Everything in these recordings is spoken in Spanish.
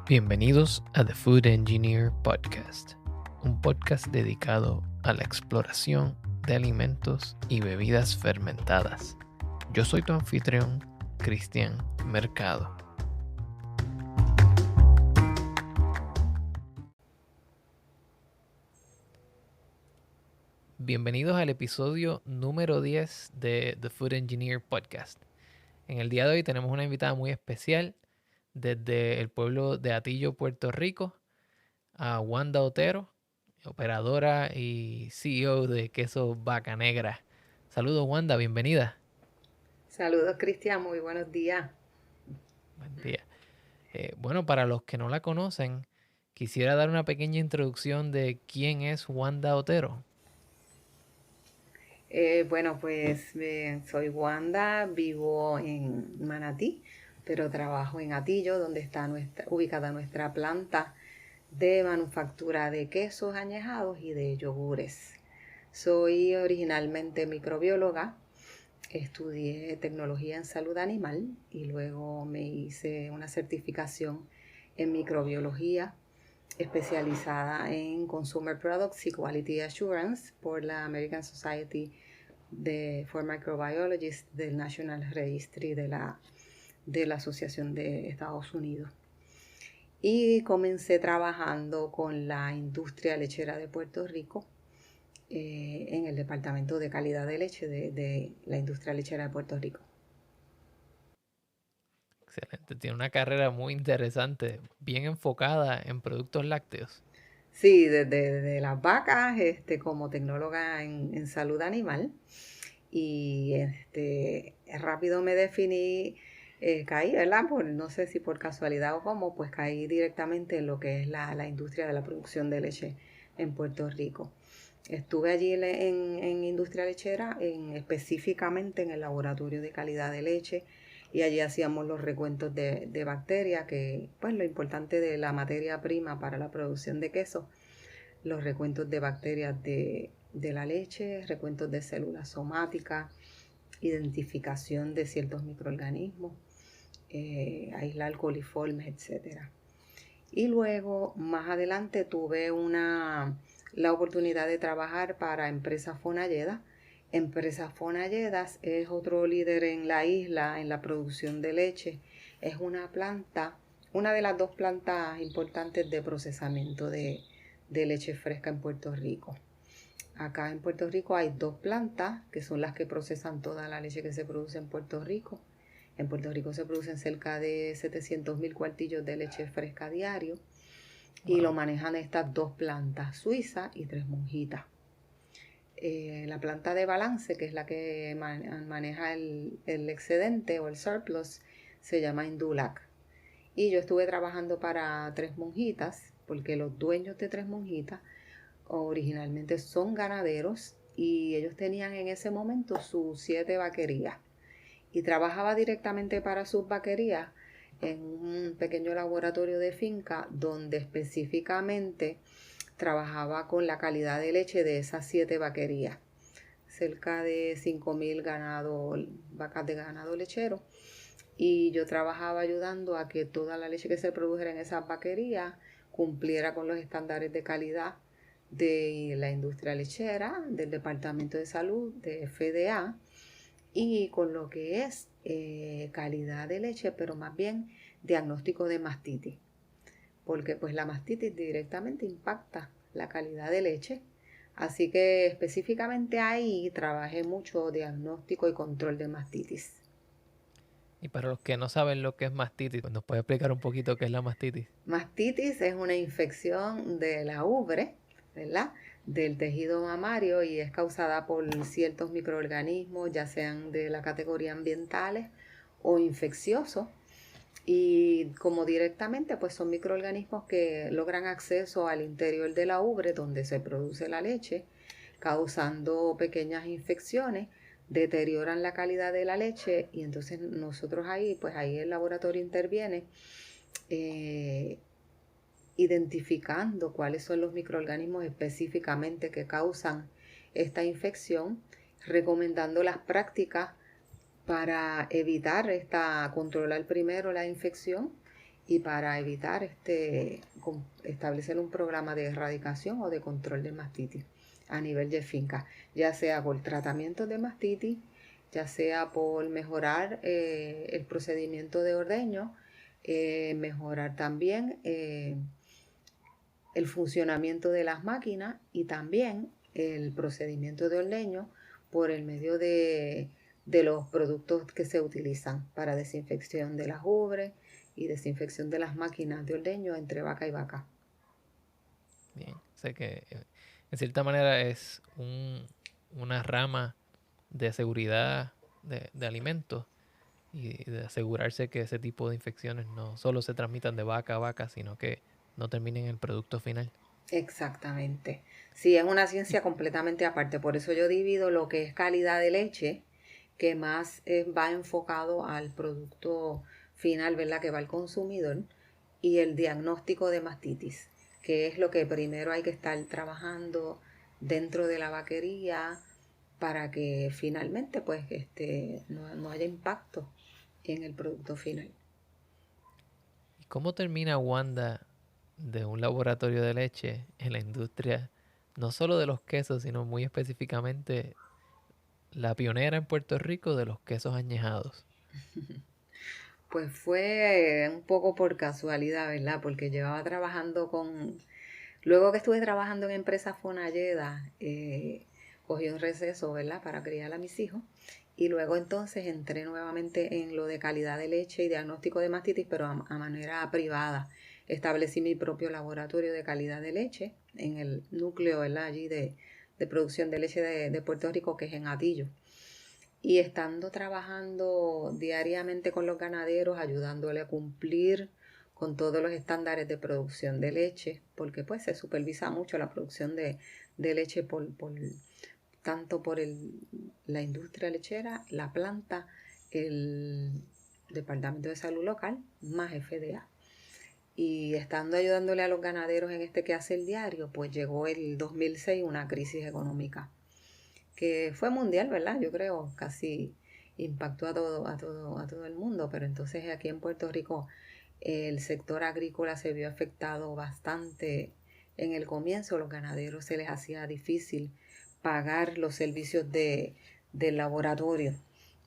Bienvenidos a The Food Engineer Podcast, un podcast dedicado a la exploración de alimentos y bebidas fermentadas. Yo soy tu anfitrión, Cristian Mercado. Bienvenidos al episodio número 10 de The Food Engineer Podcast. En el día de hoy tenemos una invitada muy especial desde el pueblo de Atillo, Puerto Rico, a Wanda Otero, operadora y CEO de Queso Vaca Negra. Saludos, Wanda, bienvenida. Saludos, Cristian, muy buenos días. Buen día. Bueno, para los que no la conocen, quisiera dar una pequeña introducción de quién es Wanda Otero. Soy Wanda, vivo en Manatí, pero trabajo en Atillo, donde está ubicada nuestra planta de manufactura de quesos añejados y de yogures. Soy originalmente microbióloga, estudié tecnología en salud animal y luego me hice una certificación en microbiología especializada en Consumer Products y Quality Assurance por la American Society for Microbiologists del National Registry de la Asociación de Estados Unidos. Y comencé trabajando con la industria lechera de Puerto Rico en el Departamento de Calidad de Leche de la industria lechera de Puerto Rico. Excelente, tiene una carrera muy interesante, bien enfocada en productos lácteos. Sí, desde las vacas, como tecnóloga en salud animal. Y rápido me definí, caí, ¿verdad? No sé si por casualidad o cómo, pues caí directamente en lo que es la industria de la producción de leche en Puerto Rico. Estuve allí en industria lechera, específicamente en el laboratorio de calidad de leche, y allí hacíamos los recuentos de bacterias, que pues lo importante de la materia prima para la producción de queso, los recuentos de bacterias de la leche, recuentos de células somáticas, identificación de ciertos microorganismos, aislar coliformes, etc. Y luego, más adelante, tuve la oportunidad de trabajar para Empresa Fonalleda. Empresa Fonalledas es otro líder en la isla en la producción de leche. Es una de las dos plantas importantes de procesamiento de leche fresca en Puerto Rico. Acá en Puerto Rico hay dos plantas que son las que procesan toda la leche que se produce en Puerto Rico. En Puerto Rico se producen cerca de 700,000 cuartillos de leche fresca diario. Y lo manejan estas dos plantas, Suiza y Tres Monjitas. La planta de balance, que es la que maneja el excedente o el surplus, se llama Indulac. Y yo estuve trabajando para Tres Monjitas, porque los dueños de Tres Monjitas originalmente son ganaderos y ellos tenían en ese momento sus 7 vaquerías. Y trabajaba directamente para sus vaquerías en un pequeño laboratorio de finca donde específicamente trabajaba con la calidad de leche de esas 7 vaquerías. Cerca de 5,000 vacas de ganado lechero. Y yo trabajaba ayudando a que toda la leche que se produjera en esas vaquerías cumpliera con los estándares de calidad de la industria lechera, del Departamento de Salud, de FDA, y con lo que es calidad de leche, pero más bien diagnóstico de mastitis, porque pues la mastitis directamente impacta la calidad de leche. Así que específicamente ahí trabajé mucho diagnóstico y control de mastitis. Y para los que no saben lo que es mastitis, ¿nos puede explicar un poquito qué es la mastitis? Mastitis es una infección de la ubre, ¿verdad? Del tejido mamario, y es causada por ciertos microorganismos, ya sean de la categoría ambientales o infecciosos. Y como directamente, pues son microorganismos que logran acceso al interior de la ubre donde se produce la leche, causando pequeñas infecciones, deterioran la calidad de la leche, y entonces nosotros ahí el laboratorio interviene identificando cuáles son los microorganismos específicamente que causan esta infección, recomendando las prácticas para controlar primero la infección y para evitar establecer un programa de erradicación o de control de mastitis a nivel de finca, ya sea por tratamiento de mastitis, ya sea por mejorar el procedimiento de ordeño, mejorar también el funcionamiento de las máquinas y también el procedimiento de ordeño por el medio de los productos que se utilizan para desinfección de las ubres y desinfección de las máquinas de ordeño entre vaca y vaca. Bien, o sea que en cierta manera es una rama de seguridad de alimentos y de asegurarse que ese tipo de infecciones no solo se transmitan de vaca a vaca, sino que no terminen en el producto final. Exactamente. Sí, es una ciencia completamente aparte. Por eso yo divido lo que es calidad de leche, que más va enfocado al producto final, ¿verdad? Que va al consumidor, y el diagnóstico de mastitis, que es lo que primero hay que estar trabajando dentro de la vaquería para que finalmente pues no haya impacto en el producto final. ¿Y cómo termina Wanda de un laboratorio de leche en la industria, no solo de los quesos, sino muy específicamente la pionera en Puerto Rico de los quesos añejados? Pues fue un poco por casualidad, ¿verdad? Porque llevaba trabajando luego que estuve trabajando en empresa Fonalleda, cogí un receso, ¿verdad? Para criar a mis hijos. Y luego entonces entré nuevamente en lo de calidad de leche y diagnóstico de mastitis, pero a manera privada. Establecí mi propio laboratorio de calidad de leche en el núcleo, ¿verdad? Allí de producción de leche de Puerto Rico, que es en Atillo. Y estando trabajando diariamente con los ganaderos, ayudándole a cumplir con todos los estándares de producción de leche, porque pues se supervisa mucho la producción de leche tanto por la industria lechera, la planta, el Departamento de Salud Local, más FDA. Y estando ayudándole a los ganaderos en este quehacer diario, pues llegó el 2006 una crisis económica que fue mundial, ¿verdad? Yo creo, casi impactó a todo el mundo, pero entonces aquí en Puerto Rico el sector agrícola se vio afectado bastante en el comienzo. Los ganaderos se les hacía difícil pagar los servicios del laboratorio,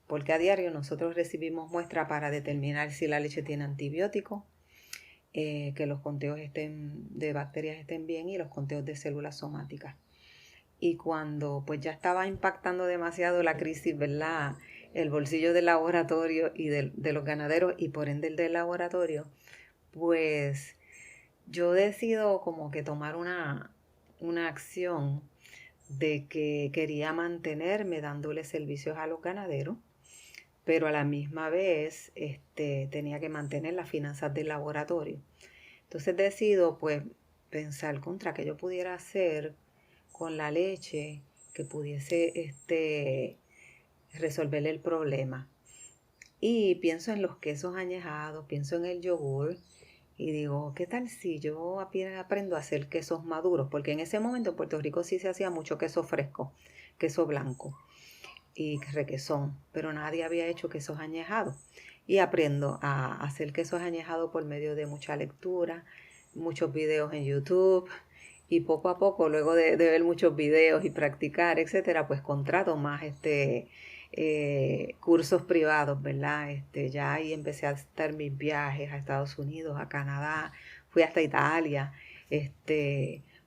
porque a diario nosotros recibimos muestra para determinar si la leche tiene antibióticos, que los conteos de bacterias estén bien y los conteos de células somáticas. Y cuando pues ya estaba impactando demasiado la crisis, ¿verdad? El bolsillo del laboratorio y de los ganaderos y por ende el del laboratorio, pues yo decido como que tomar una acción de que quería mantenerme dándole servicios a los ganaderos, pero a la misma vez tenía que mantener las finanzas del laboratorio. Entonces decido pues pensar contra qué yo pudiera hacer con la leche que pudiese resolverle el problema. Y pienso en los quesos añejados, pienso en el yogur y digo, ¿qué tal si yo aprendo a hacer quesos maduros? Porque en ese momento en Puerto Rico sí se hacía mucho queso fresco, queso blanco y requesón, pero nadie había hecho quesos añejados. Y aprendo a hacer quesos añejados por medio de mucha lectura, muchos videos en YouTube, y poco a poco, luego de ver muchos videos y practicar, etcétera, pues contrato más cursos privados, ¿verdad? Ya ahí empecé a hacer mis viajes a Estados Unidos, a Canadá, fui hasta Italia,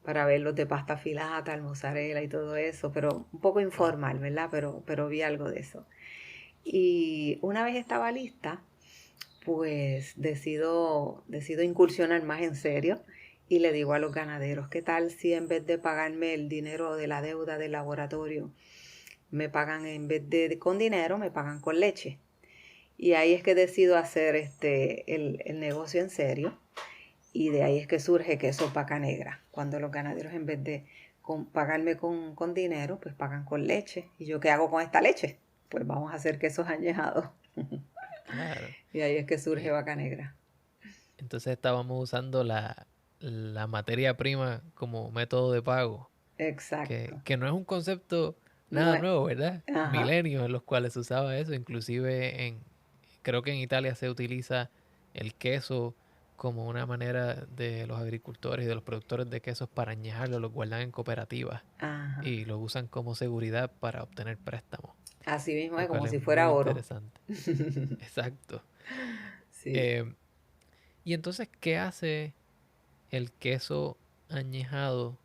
para ver los de pasta filata, el mozzarella y todo eso, pero un poco Wow. informal, ¿verdad? Pero vi algo de eso. Y una vez estaba lista, pues decido incursionar más en serio y le digo a los ganaderos, ¿qué tal si en vez de pagarme el dinero de la deuda del laboratorio, me pagan en vez de con dinero, me pagan con leche? Y ahí es que decido hacer el negocio en serio y de ahí es que surge Quesos Vaca Negra, cuando los ganaderos en vez de pagarme con dinero, pues pagan con leche. ¿Y yo qué hago con esta leche? Pues vamos a hacer quesos añejados. Claro. Y ahí es que surge Y Vaca Negra. entonces estábamos usando la materia prima como método de pago, Exacto. que no es un concepto No nada es, nuevo, ¿verdad? ajá, Milenios en los cuales se usaba eso, inclusive creo que en Italia se utiliza el queso como una manera de los agricultores y de los productores de quesos para añejarlo, los guardan en cooperativas Ajá. y lo usan como seguridad para obtener préstamos, Así mismo es lo cual como es si fuera muy oro. interesante. Exacto. Sí. Eh, y entonces, ¿qué hace el queso añejado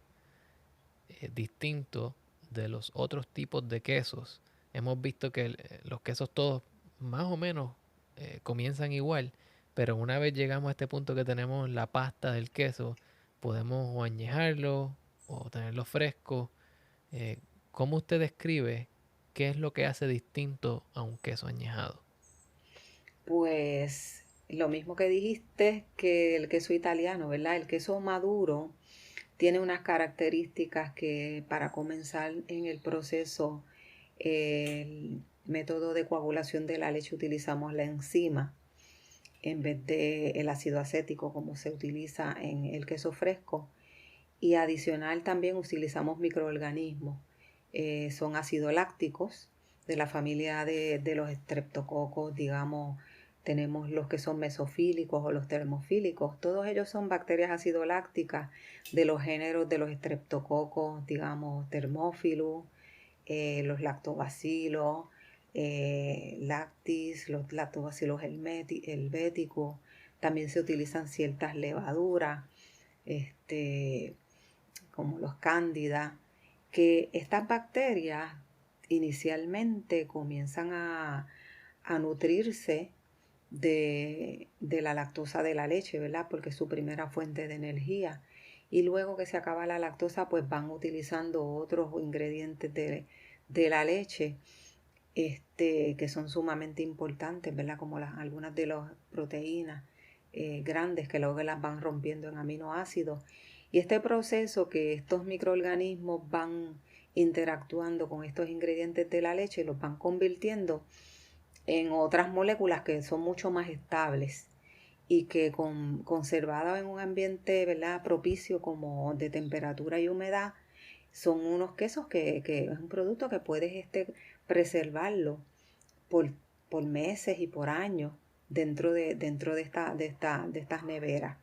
distinto de los otros tipos de quesos? Hemos visto que los quesos todos más o menos comienzan igual, pero una vez llegamos a este punto que tenemos la pasta del queso, podemos o añejarlo o tenerlo fresco. Eh, ¿Cómo usted describe qué es lo que hace distinto a un queso añejado? Pues lo mismo que dijiste que el queso italiano, ¿verdad? El queso maduro tiene unas características que para comenzar en el proceso, el método de coagulación de la leche utilizamos la enzima en vez de el ácido acético como se utiliza en el queso fresco. Y adicional también utilizamos microorganismos. Son ácidos lácticos de la familia de los estreptococos, digamos, tenemos los que son mesofílicos o los termofílicos. Todos ellos son bacterias acidolácticas de los géneros de los estreptococos, digamos, termófilos, los lactobacilos, lactis, los lactobacilos helvéticos. También se utilizan ciertas levaduras, este, como los cándida, que estas bacterias inicialmente comienzan a nutrirse de la lactosa de la leche, ¿verdad? Porque es su primera fuente de energía. Y luego que se acaba la lactosa, pues van utilizando otros ingredientes de la leche, que son sumamente importantes, ¿verdad? Como algunas de las proteínas grandes que luego las van rompiendo en aminoácidos. Y este proceso que estos microorganismos van interactuando con estos ingredientes de la leche, los van convirtiendo en otras moléculas que son mucho más estables y que conservadas en un ambiente, ¿verdad?, propicio como de temperatura y humedad, son unos quesos que es un producto que puedes preservarlo por, por meses y por años dentro de estas neveras.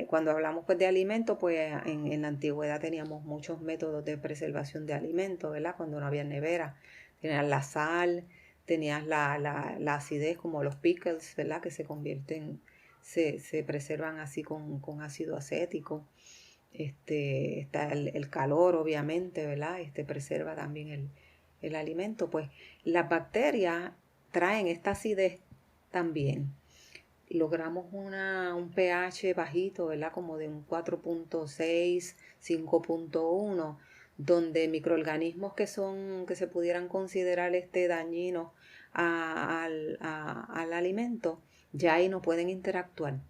Cuando hablamos pues de alimentos, pues en la antigüedad teníamos muchos métodos de preservación de alimentos, ¿verdad? Cuando no había nevera, tenías la sal, tenías la acidez como los pickles, ¿verdad? Que se preservan así con ácido acético. Está el calor, obviamente, ¿verdad? Preserva también el alimento. Pues las bacterias traen esta acidez también. Logramos un pH bajito, ¿verdad? Como de un 4.6, 5.1, donde microorganismos que se pudieran considerar dañinos al alimento, ya ahí no pueden interactuar,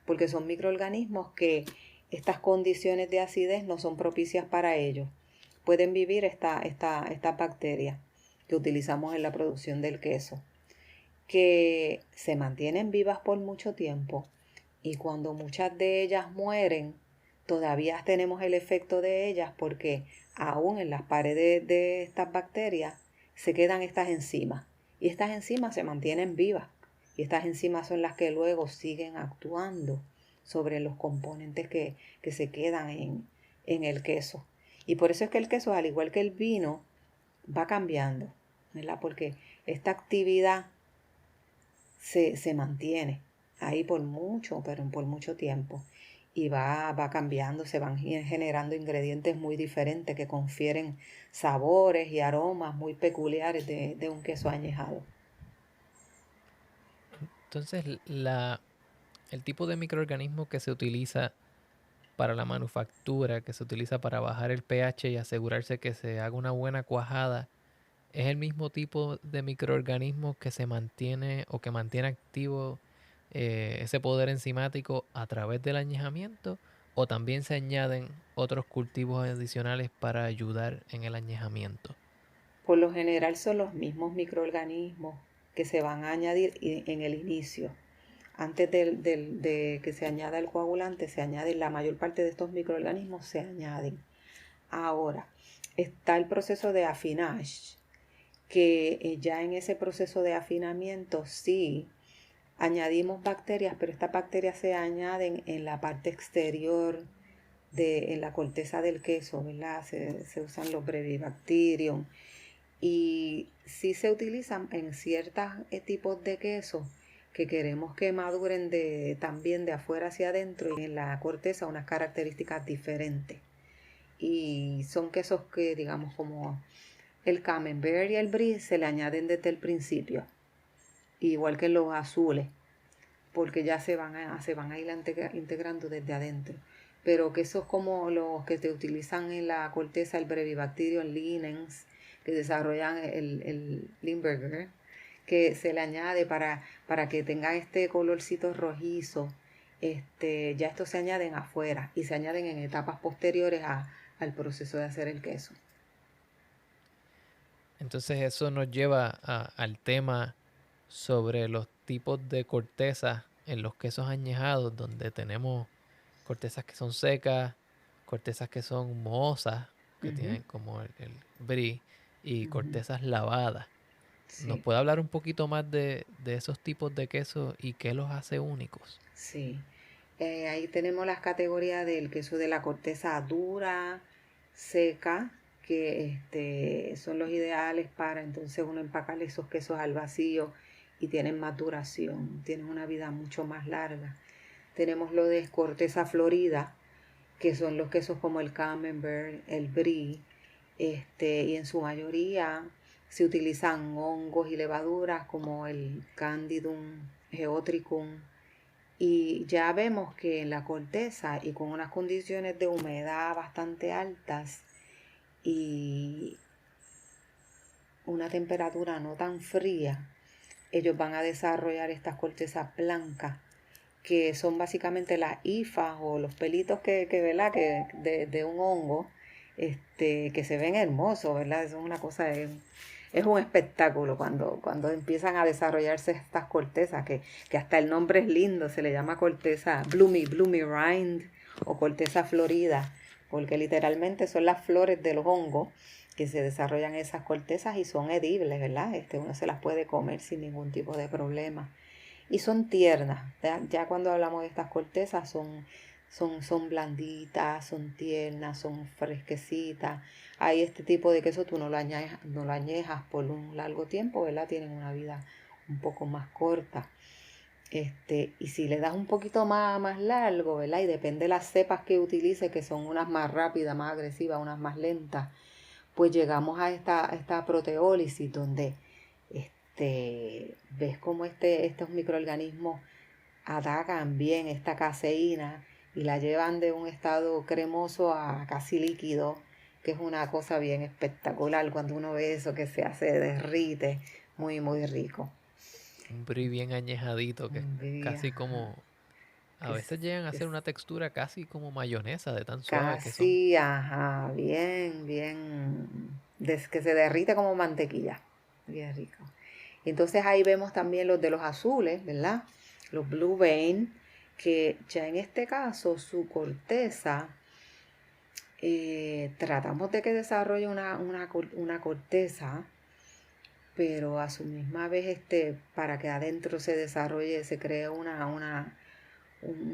porque son microorganismos que estas condiciones de acidez no son propicias para ellos. Pueden vivir estas bacterias que utilizamos en la producción del queso, que se mantienen vivas por mucho tiempo y cuando muchas de ellas mueren, todavía tenemos el efecto de ellas porque aún en las paredes de estas bacterias se quedan estas enzimas y estas enzimas se mantienen vivas y estas enzimas son las que luego siguen actuando sobre los componentes que se quedan en el queso. Y por eso es que el queso, al igual que el vino, va cambiando, ¿verdad? Porque esta actividad se mantiene ahí por mucho tiempo. Y va cambiando, se van generando ingredientes muy diferentes que confieren sabores y aromas muy peculiares de un queso añejado. Entonces, el tipo de microorganismo que se utiliza para la manufactura, que se utiliza para bajar el pH y asegurarse que se haga una buena cuajada, es el mismo tipo de microorganismo que se mantiene o que mantiene activo ese poder enzimático a través del añejamiento, o también se añaden otros cultivos adicionales para ayudar en el añejamiento. Por lo general son los mismos microorganismos que se van a añadir en el inicio. Antes de que se añada el coagulante, se añaden la mayor parte de estos microorganismos, se añaden. Ahora, está el proceso de affinage, que ya en ese proceso de afinamiento sí añadimos bacterias, pero estas bacterias se añaden en la parte exterior, en la corteza del queso, ¿verdad? Se usan los Brevibacterium y sí se utilizan en ciertos tipos de queso que queremos que maduren también de afuera hacia adentro y en la corteza unas características diferentes. Y son quesos que, digamos, como el camembert y el brie se le añaden desde el principio, igual que los azules, porque ya se van a ir integrando desde adentro. Pero quesos como los que se utilizan en la corteza, el Brevibacterium linens, que desarrollan el Limburger, que se le añade para que tenga este colorcito rojizo, ya estos se añaden afuera y se añaden en etapas posteriores al proceso de hacer el queso. Entonces eso nos lleva al tema sobre los tipos de corteza en los quesos añejados, donde tenemos cortezas que son secas, cortezas que son mohosas, que tienen como el brie, y cortezas lavadas. ¿Nos Sí, puede hablar un poquito más de esos tipos de queso y qué los hace únicos? sí. Ahí tenemos las categorías del queso de la corteza dura, seca, que son los ideales para entonces uno empacar esos quesos al vacío y tienen más duración, tienen una vida mucho más larga. Tenemos lo de corteza florida, que son los quesos como el camembert, el brie, y en su mayoría se utilizan hongos y levaduras como el candidum, geotricum, y ya vemos que en la corteza y con unas condiciones de humedad bastante altas y una temperatura no tan fría, ellos van a desarrollar estas cortezas blancas que son básicamente las hifas o los pelitos ¿verdad? Que de un hongo, que se ven hermosos, ¿verdad? Eso es una cosa, es un espectáculo cuando empiezan a desarrollarse estas cortezas, que hasta el nombre es lindo, se le llama corteza bloomy rind o corteza florida, porque literalmente son las flores de los hongos que se desarrollan en esas cortezas y son edibles, ¿verdad? Uno se las puede comer sin ningún tipo de problema. Y son tiernas, ya cuando hablamos de estas cortezas son blanditas, son tiernas, son fresquecitas. Hay este tipo de queso, tú no lo añejas por un largo tiempo, ¿verdad? Tienen una vida un poco más corta. Y si le das un poquito más largo, ¿verdad? Y depende de las cepas que utilices, que son unas más rápidas, más agresivas, unas más lentas, pues llegamos a esta proteólisis donde ves cómo estos microorganismos atacan bien esta caseína y la llevan de un estado cremoso a casi líquido, que es una cosa bien espectacular cuando uno ve eso que se hace, derrite, muy, muy rico. Un brie bien añejadito, que es casi Ajá, como... A que es, veces llegan a que hacer es una textura casi como mayonesa de tan suaves que son. casi, ajá, bien, bien, que se derrite como mantequilla, bien rico. Entonces ahí vemos también los de los azules, ¿verdad? Los blue vein, que ya en este caso su corteza, tratamos de que desarrolle una corteza, pero a su misma vez para que adentro se desarrolle, se cree un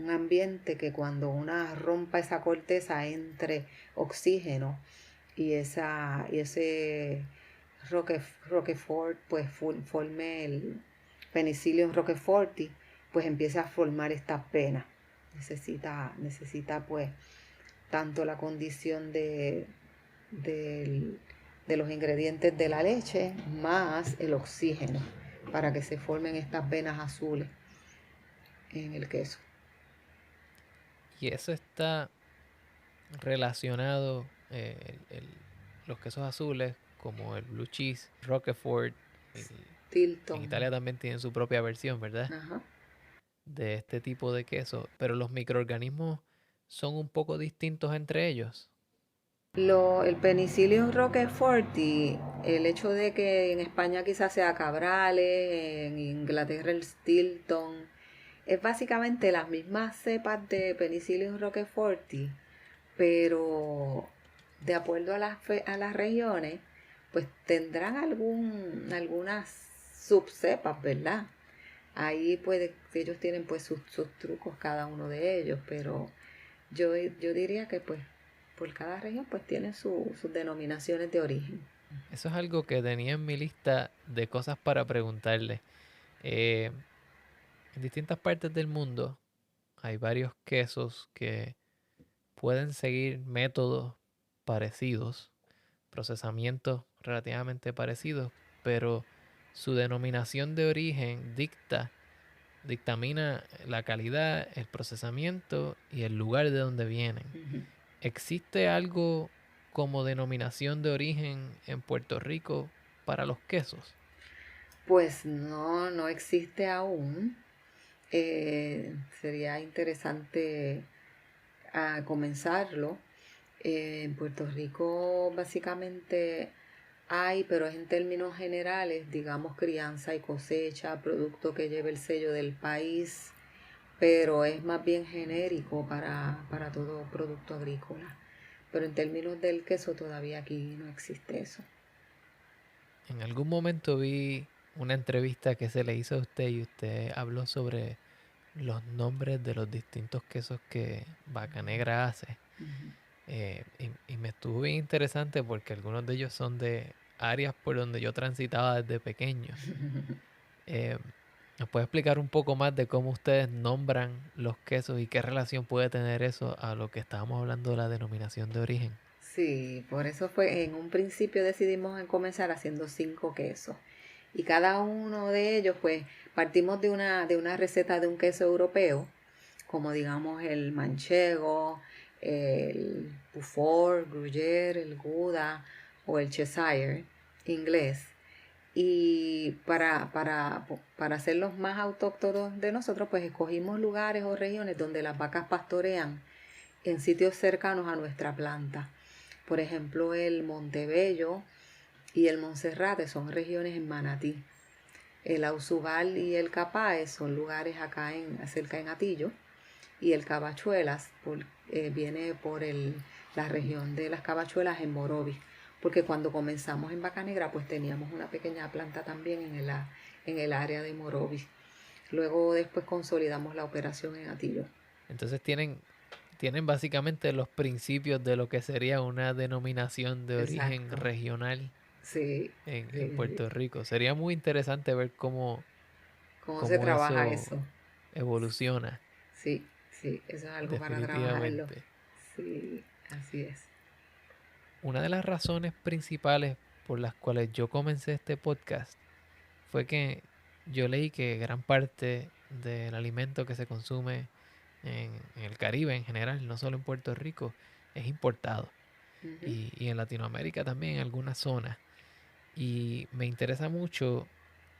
ambiente que cuando una rompa esa corteza entre oxígeno y ese Roquefort pues forme el Penicillium roqueforti, pues empieza a formar estas venas. Necesita pues tanto la condición de los ingredientes de la leche más el oxígeno para que se formen estas venas azules en el queso. Y eso está relacionado, los quesos azules, como el blue cheese, Roquefort, en Tilton. Italia también tienen su propia versión, ¿verdad? Ajá. De este tipo de queso, pero los microorganismos son un poco distintos entre ellos. El Penicillium roqueforti, el hecho de que en España quizás sea Cabrales, en Inglaterra el Stilton, es básicamente las mismas cepas de Penicillium roqueforti, pero de acuerdo a las regiones, pues tendrán algunas subcepas, ¿verdad? Ahí pues ellos tienen pues sus trucos cada uno de ellos, pero yo diría que pues por cada región pues tiene sus denominaciones de origen. Eso es algo que tenía en mi lista de cosas para preguntarle. Eh, en distintas partes del mundo hay varios quesos que pueden seguir métodos parecidos, procesamientos relativamente parecidos, pero su denominación de origen dictamina la calidad, el procesamiento y el lugar de donde vienen. Ujú. ¿Existe algo como denominación de origen en Puerto Rico para los quesos? Pues no, no existe aún. Sería interesante comenzarlo. En Puerto Rico básicamente hay, pero es en términos generales, digamos crianza y cosecha, producto que lleve el sello del país, pero es más bien genérico para todo producto agrícola. Pero en términos del queso todavía aquí no existe eso. En algún momento vi una entrevista que se le hizo a usted y usted habló sobre los nombres de los distintos quesos que Vaca Negra hace. Ujú. Y me estuvo bien interesante porque algunos de ellos son de áreas por donde yo transitaba desde pequeño. Eh, ¿Nos puede explicar un poco más de cómo ustedes nombran los quesos y qué relación puede tener eso a lo que estábamos hablando de la denominación de origen? Sí, por eso fue, en un principio decidimos en comenzar haciendo 5 quesos. Y cada uno de ellos, pues, partimos de una receta de un queso europeo, como digamos el manchego, el Beaufort, Gruyère, el Gouda o el Cheshire inglés. Y para ser los más autóctonos de nosotros, pues escogimos lugares o regiones donde las vacas pastorean en sitios cercanos a nuestra planta. Por ejemplo, el Montebello y el Monserrate son regiones en Manatí. El Ausubal y el Capaes son lugares acá cerca en Atillo. Y el Cabachuelas viene por la región de las Cabachuelas en Morovis. Porque cuando comenzamos en Vaca Negra, pues teníamos una pequeña planta también en el área de Morovis. Luego después consolidamos la operación en Atillo. Entonces tienen básicamente los principios de lo que sería una denominación de origen Exacto. regional Sí, en sí, sí. Puerto Rico. Sería muy interesante ver ¿Cómo se cómo trabaja eso eso? evoluciona Sí, sí, eso es algo para trabajarlo. definitivamente. Sí, así es. Una de las razones principales por las cuales yo comencé este podcast fue que yo leí que gran parte del alimento que se consume en el Caribe en general, no solo en Puerto Rico, es importado. Ujú. Y en Latinoamérica también en algunas zonas. Y me interesa mucho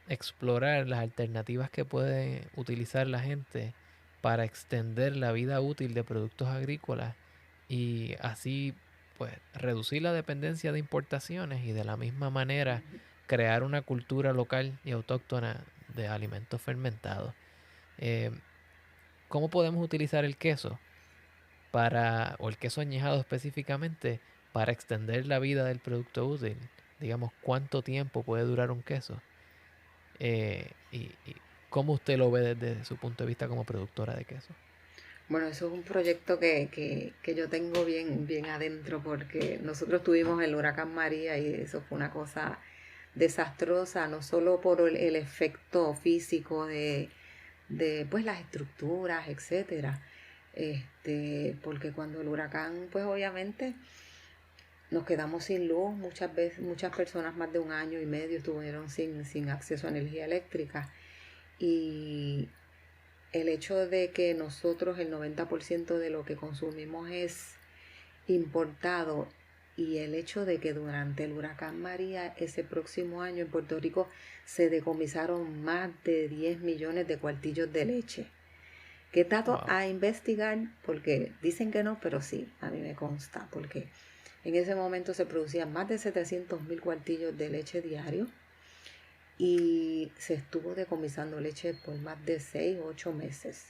explorar las alternativas que puede utilizar la gente para extender la vida útil de productos agrícolas y así pues reducir la dependencia de importaciones y de la misma manera crear una cultura local y autóctona de alimentos fermentados. Eh, ¿Cómo podemos utilizar el queso o el queso añejado específicamente, para extender la vida del producto útil? Digamos, ¿cuánto tiempo puede durar un queso? Y cómo usted lo ve desde su punto de vista como productora de queso. Bueno, eso es un proyecto que yo tengo bien, bien adentro porque nosotros tuvimos el huracán María y eso fue una cosa desastrosa, no solo por el efecto físico de pues las estructuras, etcétera. Porque cuando el huracán, pues obviamente nos quedamos sin luz, muchas veces, muchas personas más de 1 año y medio estuvieron sin acceso a energía eléctrica. Y el hecho de que nosotros el 90% de lo que consumimos es importado y el hecho de que durante el huracán María ese próximo año en Puerto Rico se decomisaron más de 10 millones de cuartillos de leche. ¿Qué dato Wow. a investigar? Porque dicen que no, pero sí, a mí me consta, porque en ese momento se producían más de 700.000 cuartillos de leche diario y se estuvo decomisando leche por más de 6 o 8 meses.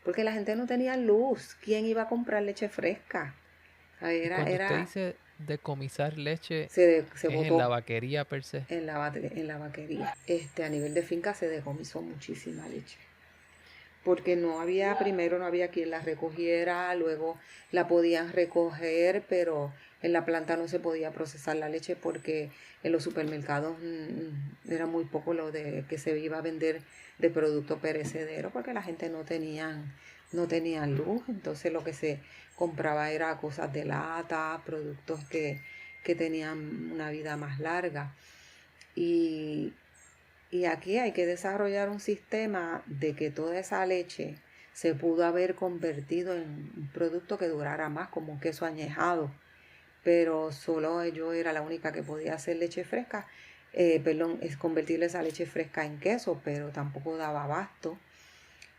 Porque la gente no tenía luz. ¿Quién iba a comprar leche fresca? Y Era, cuando usted era, dice decomisar leche Se es en la botó vaquería per se. en la vaquería. A nivel de finca se decomisó muchísima leche. Porque primero no había quien la recogiera, luego la podían recoger, pero en la planta no se podía procesar la leche porque en los supermercados era muy poco lo de que se iba a vender de producto perecedero porque la gente no tenían luz, entonces lo que se compraba era cosas de lata, productos que tenían una vida más larga. Y y aquí hay que desarrollar un sistema de que toda esa leche se pudo haber convertido en un producto que durara más, como un queso añejado. Pero solo yo era la única que podía hacer leche fresca. Es convertir esa leche fresca en queso, pero tampoco daba abasto.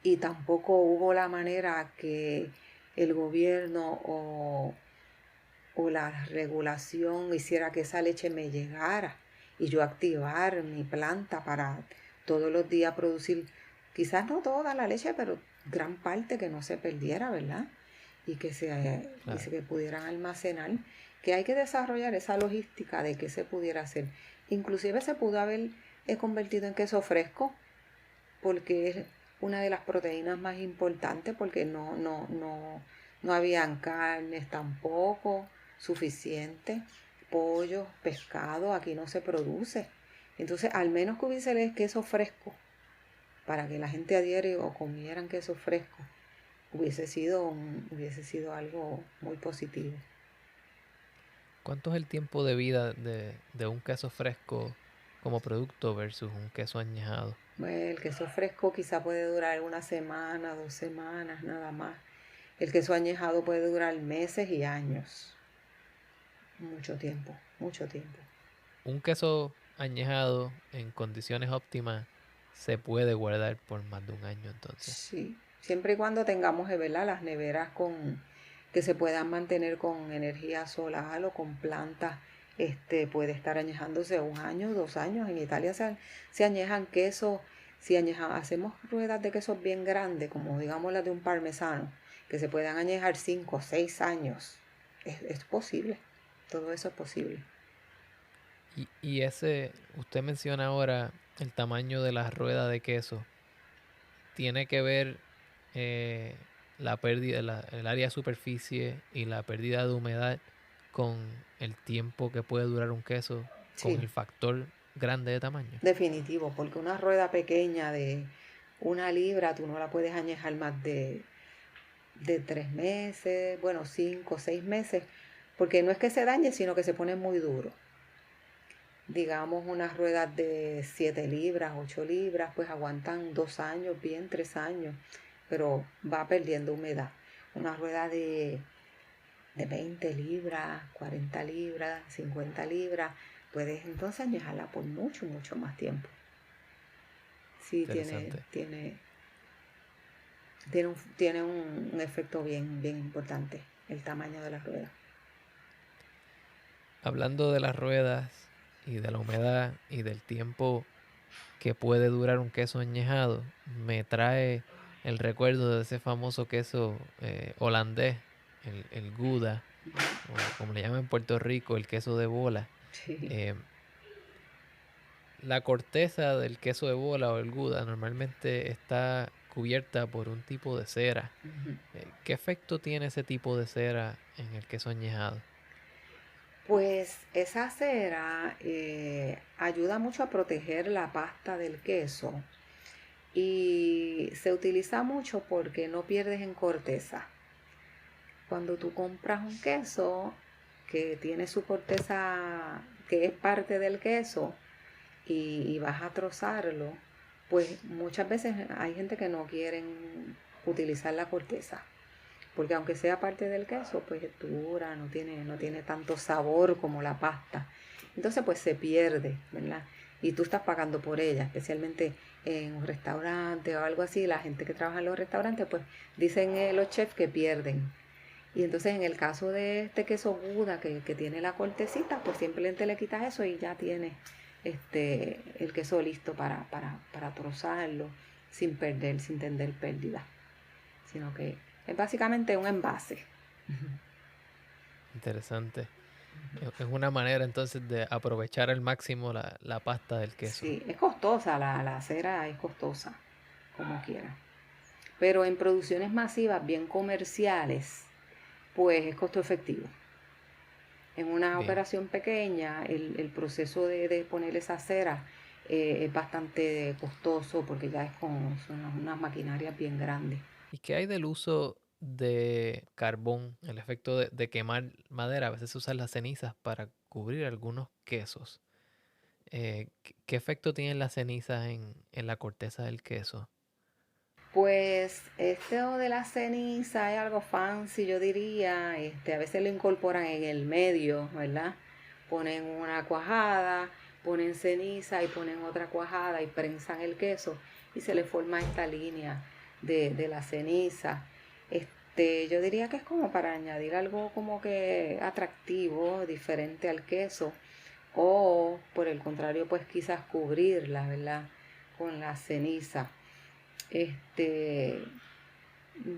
Y tampoco hubo la manera que el gobierno o la regulación hiciera que esa leche me llegara y yo activar mi planta para todos los días producir, quizás no toda la leche, pero gran parte que no se perdiera, ¿verdad? Y Claro. que pudieran almacenar, que hay que desarrollar esa logística de que se pudiera hacer. Inclusive se pudo haber convertido en queso fresco, porque es una de las proteínas más importantes, porque no habían carnes tampoco suficiente, pollo, pescado, aquí no se produce. Entonces, al menos que hubiese el queso fresco, para que la gente a diario comieran queso fresco, hubiese sido algo muy positivo. ¿Cuánto es el tiempo de vida de un queso fresco como producto versus un queso añejado? Bueno, el queso fresco quizá puede durar una semana, 2 semanas, nada más. El queso añejado puede durar meses y años. Mucho tiempo, mucho tiempo. Un queso añejado en condiciones óptimas se puede guardar por más de un año entonces. Sí, siempre y cuando tengamos, ¿verdad? Las neveras que se puedan mantener con energía solar o con plantas, puede estar añejándose 1 año, 2 años. En Italia se añejan quesos, si hacemos ruedas de quesos bien grandes, como digamos las de un parmesano, que se puedan añejar 5 o 6 años. Es posible, todo eso es posible. Y ese, usted menciona ahora el tamaño de la rueda de queso. Tiene que ver eh, la pérdida, el área de superficie y la pérdida de humedad con el tiempo que puede durar un queso, con Sí, el factor grande de tamaño. definitivo, porque una rueda pequeña de 1 libra tú no la puedes añejar más de 3 meses, bueno, 5 o 6 meses, porque no es que se dañe, sino que se pone muy duro. Digamos, unas ruedas de 7 libras, 8 libras, pues aguantan 2 años, bien 3 años, pero va perdiendo humedad. Una rueda de 20 libras, 40 libras, 50 libras, puedes entonces añejarla por mucho, mucho más tiempo. Sí, Interesante. tiene un efecto bien, bien importante el tamaño de la rueda. Hablando de las ruedas y de la humedad y del tiempo que puede durar un queso añejado, me trae el recuerdo de ese famoso queso holandés, el Gouda, o como le llaman en Puerto Rico, el queso de bola. Sí. Eh, la corteza del queso de bola o el Gouda normalmente está cubierta por un tipo de cera. Ujú. ¿Qué efecto tiene ese tipo de cera en el queso añejado? Pues esa cera ayuda mucho a proteger la pasta del queso y se utiliza mucho porque no pierdes en corteza. Cuando tú compras un queso que tiene su corteza, que es parte del queso, y vas a trozarlo, pues muchas veces hay gente que no quieren utilizar la corteza, porque aunque sea parte del queso, pues es dura, no tiene tanto sabor como la pasta. Entonces pues se pierde, ¿verdad? Y tú estás pagando por ella, especialmente en un restaurante o algo así. La gente que trabaja en los restaurantes, pues dicen los chefs que pierden. Y entonces en el caso de este queso Gouda que tiene la cortecita, pues simplemente le quitas eso y ya tienes el queso listo para trozarlo sin tener pérdida. Sino que es básicamente un envase. Interesante. Es una manera entonces de aprovechar al máximo la pasta del queso. Sí, es costosa, la cera es costosa, como quiera. Pero en producciones masivas, bien comerciales, pues es costo efectivo. En una Bien. operación pequeña, el proceso de poner esa cera es bastante costoso porque ya son unas maquinarias bien grandes. ¿Y qué hay del uso de carbón? El efecto de quemar madera. A veces se usan las cenizas para cubrir algunos quesos. ¿Qué efecto tienen las cenizas en la corteza del queso? Pues esto de la ceniza es algo fancy, yo diría. A veces lo incorporan en el medio, ¿verdad? Ponen una cuajada, ponen ceniza y ponen otra cuajada y prensan el queso y se le forma esta línea de la ceniza. Yo diría que es como para añadir algo como que atractivo, diferente al queso, o por el contrario, pues quizás cubrirla, ¿verdad? Con la ceniza. Este,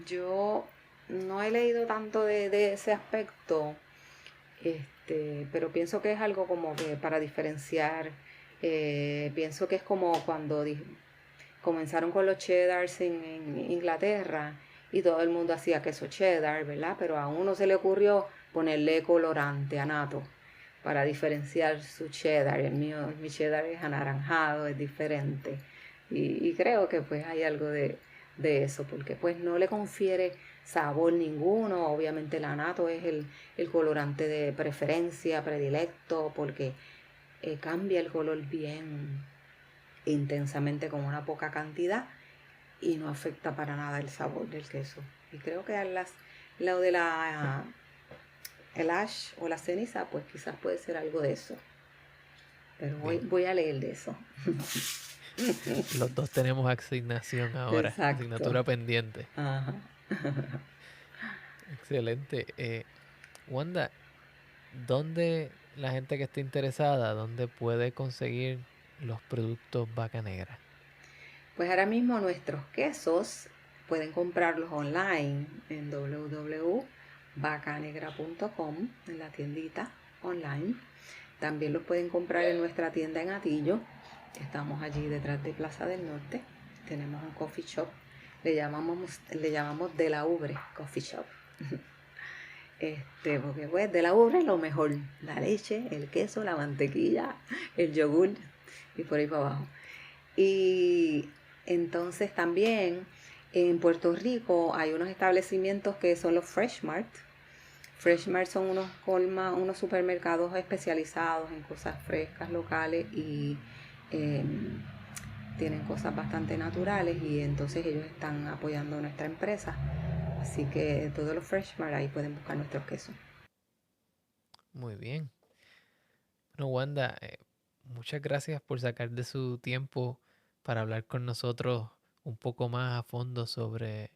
yo no he leído tanto de ese aspecto, pero pienso que es algo como que para diferenciar. Pienso que es como cuando comenzaron con los cheddars en Inglaterra y todo el mundo hacía queso cheddar, ¿verdad? Pero a uno se le ocurrió ponerle colorante anato para diferenciar su cheddar. Mi cheddar es anaranjado, es diferente. Y creo que pues hay algo de eso, porque pues no le confiere sabor ninguno. Obviamente el anato es el colorante de preferencia, predilecto, porque cambia el color bien intensamente con una poca cantidad y no afecta para nada el sabor del queso. Y creo que lo de el ash o la ceniza, pues quizás puede ser algo de eso. Pero Bien. voy a leer de eso. Los dos tenemos asignación ahora, Exacto. asignatura pendiente. Ajá. Excelente. Wanda, ¿dónde la gente que esté interesada, dónde puede conseguir los productos Vaca Negra? Pues ahora mismo nuestros quesos pueden comprarlos online en www.vacanegra.com, en la tiendita online. También los pueden comprar en nuestra tienda en Atillo. Estamos allí detrás de Plaza del Norte. Tenemos un coffee shop. Le llamamos De la Ubre Coffee Shop. Porque pues De la Ubre es lo mejor. La leche, el queso, la mantequilla, el yogur y por ahí para abajo. Y entonces también en Puerto Rico hay unos establecimientos que son los Fresh Mart. Fresh Mart son unos supermercados especializados en cosas frescas, locales y tienen cosas bastante naturales, y entonces ellos están apoyando nuestra empresa. Así que todos los Fresh Mart ahí pueden buscar nuestros quesos. Muy bien. Bueno, Wanda, muchas gracias por sacar de su tiempo para hablar con nosotros un poco más a fondo sobre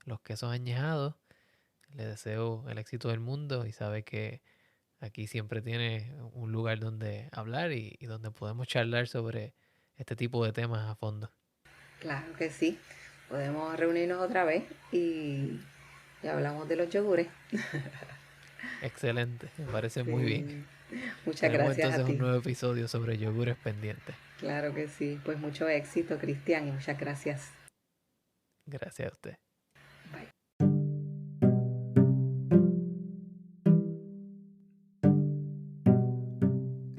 los quesos añejados. Le deseo el éxito del mundo y sabe que aquí siempre tiene un lugar donde hablar y donde podemos charlar sobre este tipo de temas a fondo. Claro que sí. Podemos reunirnos otra vez y hablamos de los yogures. Excelente, me parece muy bien. Sí. Muchas Tenemos gracias a entonces un ti. nuevo episodio sobre yogures pendiente. Claro que sí. Pues mucho éxito, Cristian, y muchas gracias. Gracias a usted. Bye.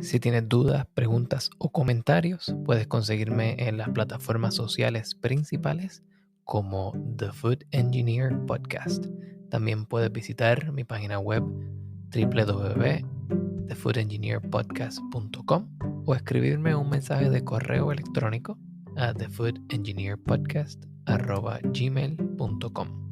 Si tienes dudas, preguntas o comentarios, puedes conseguirme en las plataformas sociales principales como The Food Engineer Podcast. También puedes visitar mi página web www.thefoodengineerpodcast.com o escribirme un mensaje de correo electrónico a thefoodengineerpodcast@gmail.com.